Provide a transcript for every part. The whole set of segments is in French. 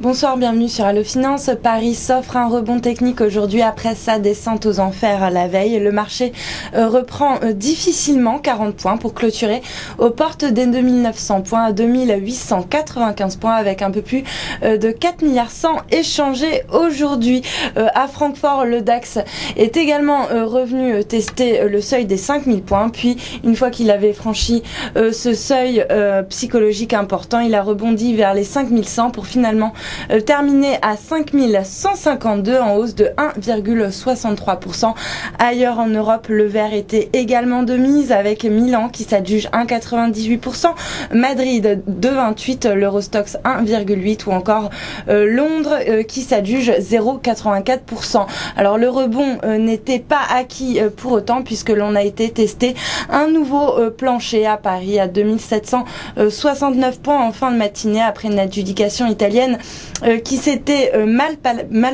Bonsoir, bienvenue sur Allo Finance. Paris s'offre un rebond technique aujourd'hui après sa descente aux enfers la veille. Le marché reprend difficilement 40 points pour clôturer aux portes des 2900 points à 2895 points avec un peu plus de 4 milliards 100 échangés aujourd'hui. À Francfort, le DAX est également revenu tester le seuil des 5000 points. Puis, une fois qu'il avait franchi ce seuil psychologique important, il a rebondi vers les 5100 pour finalement terminé à 5152 en hausse de 1,63%. Ailleurs en Europe, le vert était également de mise avec Milan qui s'adjuge 1,98%, Madrid 2,28%, l'Eurostoxx 1,8% ou encore Londres qui s'adjuge 0,84%. Alors le rebond n'était pas acquis pour autant puisque l'on a été testé un nouveau plancher à Paris à 2769 points en fin de matinée après une adjudication italienne qui s'était mal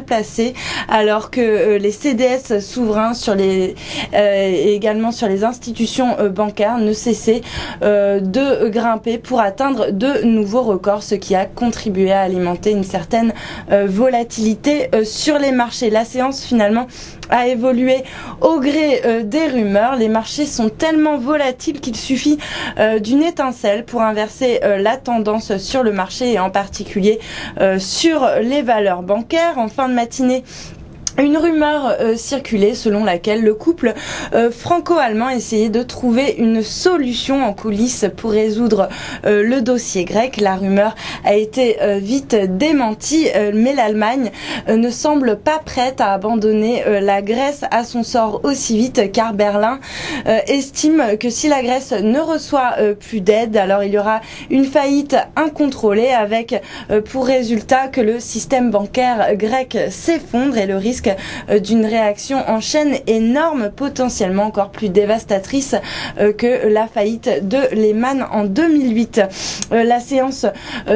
placée alors que les CDS souverains sur les également sur les institutions bancaires ne cessaient de grimper pour atteindre de nouveaux records, ce qui a contribué à alimenter une certaine volatilité sur les marchés. La séance finalement a évolué au gré des rumeurs. Les marchés sont tellement volatiles qu'il suffit d'une étincelle pour inverser la tendance sur le marché et en particulier sur les valeurs bancaires. En fin de matinée, une rumeur circulait selon laquelle le couple franco-allemand essayait de trouver une solution en coulisses pour résoudre le dossier grec. La rumeur a été vite démentie, mais l'Allemagne ne semble pas prête à abandonner la Grèce à son sort aussi vite, car Berlin estime que si la Grèce ne reçoit plus d'aide, alors il y aura une faillite incontrôlée avec pour résultat que le système bancaire grec s'effondre et le risque d'une réaction en chaîne énorme, potentiellement encore plus dévastatrice que la faillite de Lehman en 2008. La séance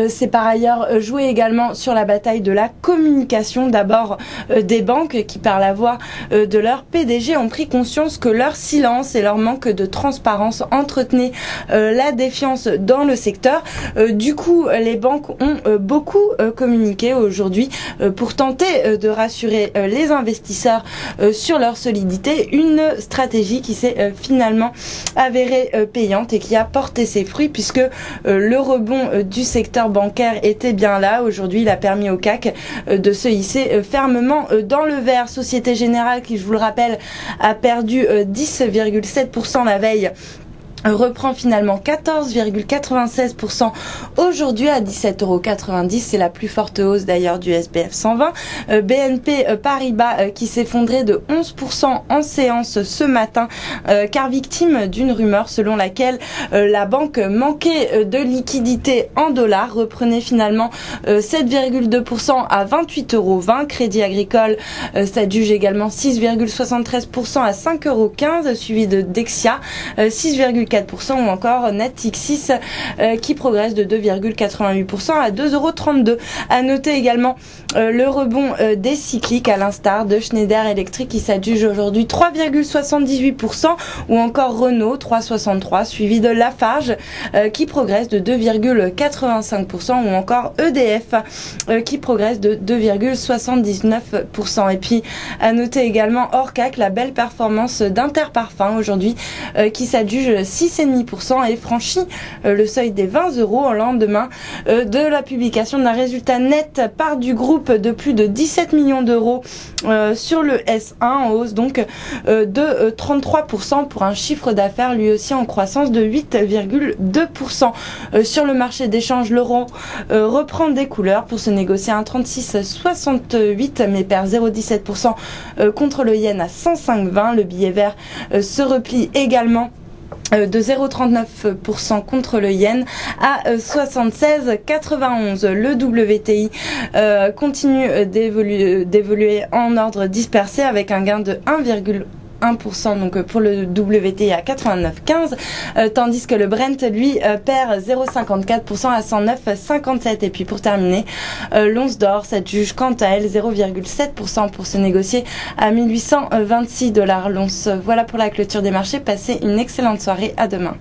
s'est par ailleurs jouée également sur la bataille de la communication. D'abord des banques qui, par la voix de leur PDG, ont pris conscience que leur silence et leur manque de transparence entretenaient la défiance dans le secteur. Du coup, les banques ont beaucoup communiqué aujourd'hui pour tenter de rassurer les investisseurs sur leur solidité, une stratégie qui s'est finalement avérée payante et qui a porté ses fruits puisque le rebond du secteur bancaire était bien là. Aujourd'hui, il a permis au CAC de se hisser fermement dans le vert. Société Générale, qui, je vous le rappelle, a perdu 10,7% la veille, reprend finalement 14,96% aujourd'hui à 17,90 €. C'est la plus forte hausse d'ailleurs du SBF 120. BNP Paribas qui s'effondrait de 11% en séance ce matin, car victime d'une rumeur selon laquelle la banque manquait de liquidité en dollars, reprenait finalement 7,2% à 28,20 €. Crédit Agricole s'adjuge également 6,73% à 5,15 €, suivi de Dexia 6,4% ou encore Natixis qui progresse de 2,88% à 2,32 €. À noter également le rebond des cycliques à l'instar de Schneider Electric qui s'adjuge aujourd'hui 3,78% ou encore Renault 3,63 suivi de Lafarge qui progresse de 2,85% ou encore EDF qui progresse de 2,79%. Et puis à noter également hors CAC la belle performance d'Interparfums aujourd'hui qui s'adjuge 6,5% et franchit le seuil des 20 € au lendemain de la publication d'un résultat net part du groupe de plus de 17 millions d'euros sur le S1 en hausse donc de 33% pour un chiffre d'affaires lui aussi en croissance de 8,2%. Sur le marché d'échange, l'euro reprend des couleurs pour se négocier à 1,3668 mais perd 0,17% contre le yen à 105,20. Le billet vert se replie également de 0,39% contre le yen à 76,91. Le WTI continue d'évoluer en ordre dispersé avec un gain de 1,1% donc pour le WTI à 89,15 tandis que le Brent lui perd 0,54% à 109,57. Et puis pour terminer, l'once d'or s'adjuge quant à elle 0,7% pour se négocier à 1826 $ l'once. Voilà pour la clôture des marchés. Passez une excellente soirée, à demain.